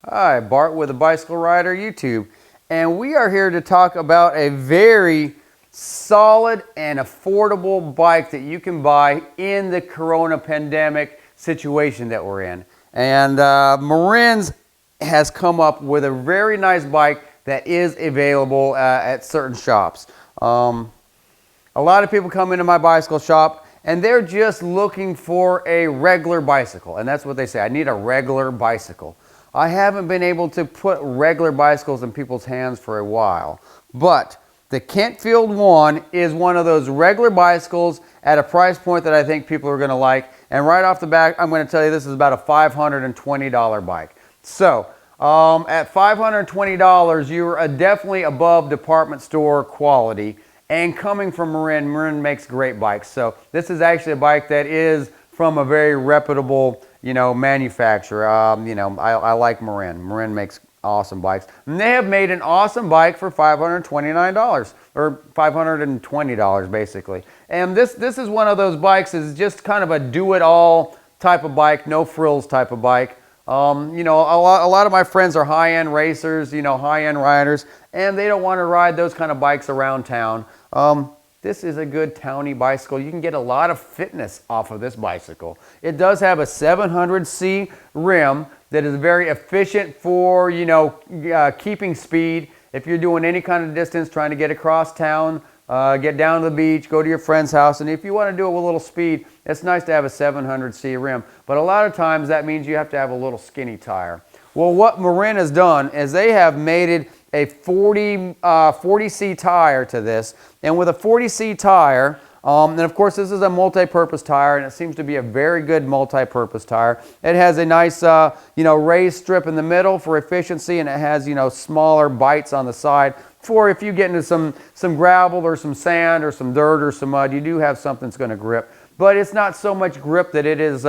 Hi, Bart with the Bicycle Rider YouTube, and we are here to talk about a very solid and affordable bike that you can buy in the corona pandemic situation that we're in. And Marin's has come up with a very nice bike that is available at certain shops. A lot of people come into my bicycle shop and they're just looking for a regular bicycle, and that's what they say. I need a regular bicycle. I haven't been able to put regular bicycles in people's hands for a while, but the Kentfield 1 is one of those regular bicycles at a price point that I think people are going to like. And right off the bat, I'm going to tell you this is about a $520 bike. So at $520, you're definitely above department store quality. And coming from Marin, Marin makes great bikes. So this is actually a bike that is from a very reputable, manufacturer. I like Marin. Marin makes awesome bikes. And they have made an awesome bike for $529, or $520 basically. And this is one of those bikes is just kind of a do-it-all type of bike, no frills type of bike. A lot of my friends are high-end racers, high-end riders, and they don't want to ride those kind of bikes around town. This is a good towny bicycle. You can get a lot of fitness off of this bicycle. It does have a 700C rim that is very efficient for, keeping speed. If you're doing any kind of distance, trying to get across town, get down to the beach, go to your friend's house, and if you want to do it with a little speed, it's nice to have a 700C rim. But a lot of times that means you have to have a little skinny tire. Well, what Marin has done is they have made it a 40C tire to this, and with a 40C tire, and of course this is a multi-purpose tire, and it seems to be a very good multi-purpose tire. It has a nice raised strip in the middle for efficiency, and it has smaller bites on the side for if you get into some gravel or some sand or some dirt or some mud, you do have something that's going to grip. But it's not so much grip that it is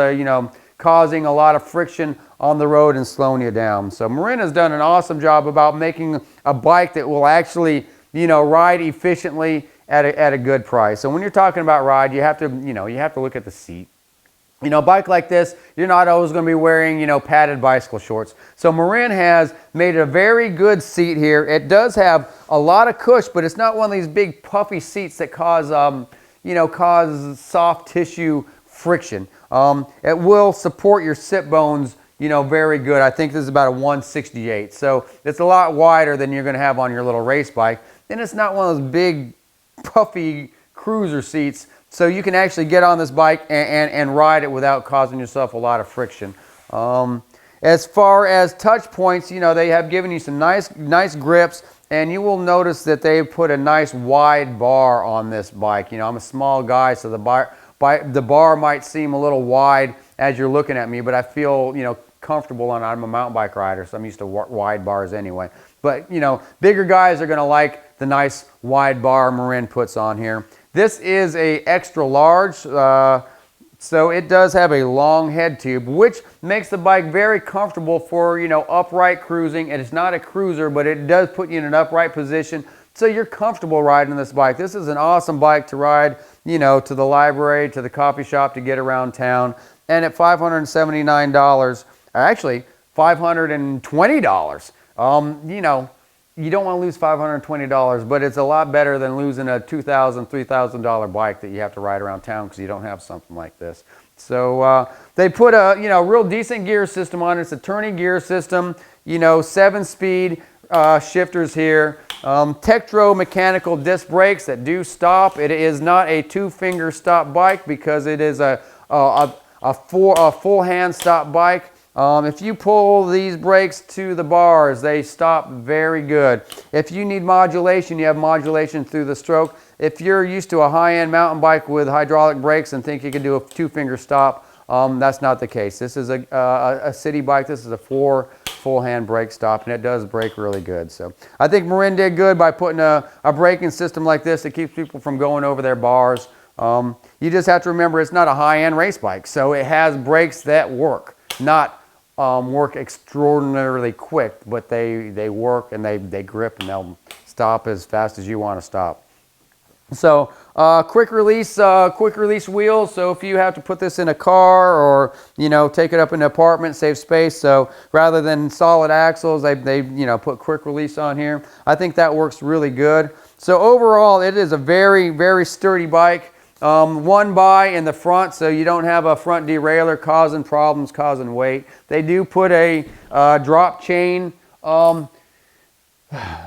causing a lot of friction on the road and slowing you down. So Marin has done an awesome job about making a bike that will actually, ride efficiently at a good price. So when you're talking about ride, you have to look at the seat. A bike like this, you're not always going to be wearing, padded bicycle shorts. So Marin has made a very good seat here. It does have a lot of cush, but it's not one of these big puffy seats that cause soft tissue friction. It will support your sit bones, very good. I think this is about a 168. So it's a lot wider than you're going to have on your little race bike. And it's not one of those big puffy cruiser seats. So you can actually get on this bike and ride it without causing yourself a lot of friction. As far as touch points, they have given you some nice grips, and you will notice that they put a nice wide bar on this bike. I'm a small guy, so the bar might seem a little wide as you're looking at me, but I feel, comfortable on it. I'm a mountain bike rider, so I'm used to wide bars anyway. But, bigger guys are going to like the nice wide bar Marin puts on here. This is a extra large, so it does have a long head tube, which makes the bike very comfortable for, upright cruising. And it's not a cruiser, but it does put you in an upright position, so you're comfortable riding this bike. This is an awesome bike to ride, to the library, to the coffee shop, to get around town. And at $579, actually $520, you don't want to lose $520, but it's a lot better than losing a $2,000, $3,000 bike that you have to ride around town because you don't have something like this. So they put a real decent gear system on it. It's a turning gear system, 7-speed shifters here. Tektro mechanical disc brakes that do stop. It is not a 2-finger stop bike because it is a full hand stop bike. If you pull these brakes to the bars, they stop very good. If you need modulation, you have modulation through the stroke. If you're used to a high-end mountain bike with hydraulic brakes and think you can do a 2-finger stop, that's not the case. This is a city bike. This is a full-hand brake stop, and it does brake really good. So I think Marin did good by putting a braking system like this that keeps people from going over their bars. You just have to remember it's not a high-end race bike, so it has brakes that work, not work extraordinarily quick, but they work and they grip and they'll stop as fast as you want to stop. So quick release wheels. So if you have to put this in a car or, you know, take it up in an apartment, save space. So rather than solid axles, they you know, put quick release on here. I think that works really good. So overall, it is a very, very sturdy bike. One by in the front, so you don't have a front derailleur causing problems, causing weight. They do put a drop chain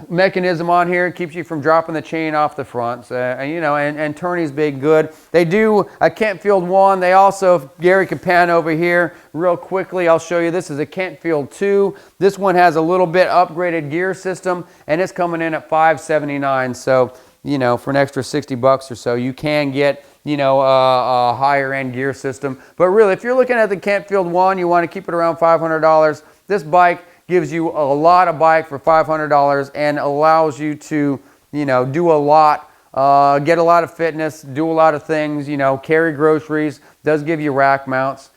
mechanism on here. It keeps you from dropping the chain off the front. So, you know, and tourney's big good. They do a Kentfield 1. They also, if Gary can pan over here real quickly, I'll show you. This is a Kentfield 2. This one has a little bit upgraded gear system, and it's coming in at $579. So, you know, for an extra 60 bucks or so, you can get, you know, a higher end gear system. But really, if you're looking at the Kentfield 1, you want to keep it around $500. This bike gives you a lot of bike for $500 and allows you to, you know, do a lot, get a lot of fitness, do a lot of things, you know, carry groceries, does give you rack mounts.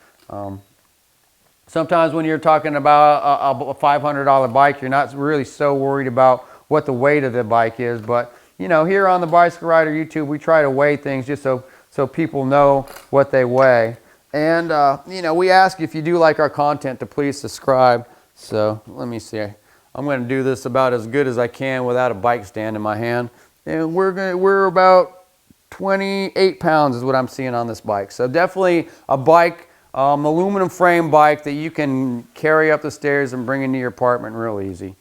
Sometimes when you're talking about a $500 bike, you're not really so worried about what the weight of the bike is. But, you know, here on the Bicycle Rider YouTube, we try to weigh things just so people know what they weigh. And, you know, we ask if you do like our content to please subscribe. So let me see. I'm going to do this about as good as I can without a bike stand in my hand. And we're about 28 pounds is what I'm seeing on this bike. So definitely a bike, aluminum frame bike that you can carry up the stairs and bring into your apartment real easy.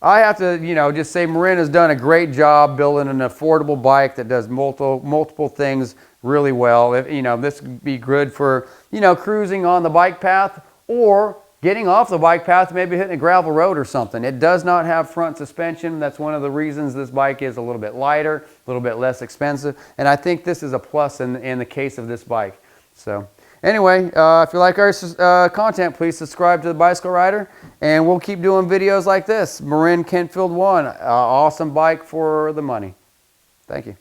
I have to, you know, just say Marin has done a great job building an affordable bike that does multiple things really well. If, you know, this would be good for, you know, cruising on the bike path or getting off the bike path, maybe hitting a gravel road or something. It does not have front suspension. That's one of the reasons this bike is a little bit lighter, a little bit less expensive. And I think this is a plus in the case of this bike. So anyway, if you like our content, please subscribe to the Bicycle Rider. And we'll keep doing videos like this. Marin Kentfield 1, awesome bike for the money. Thank you.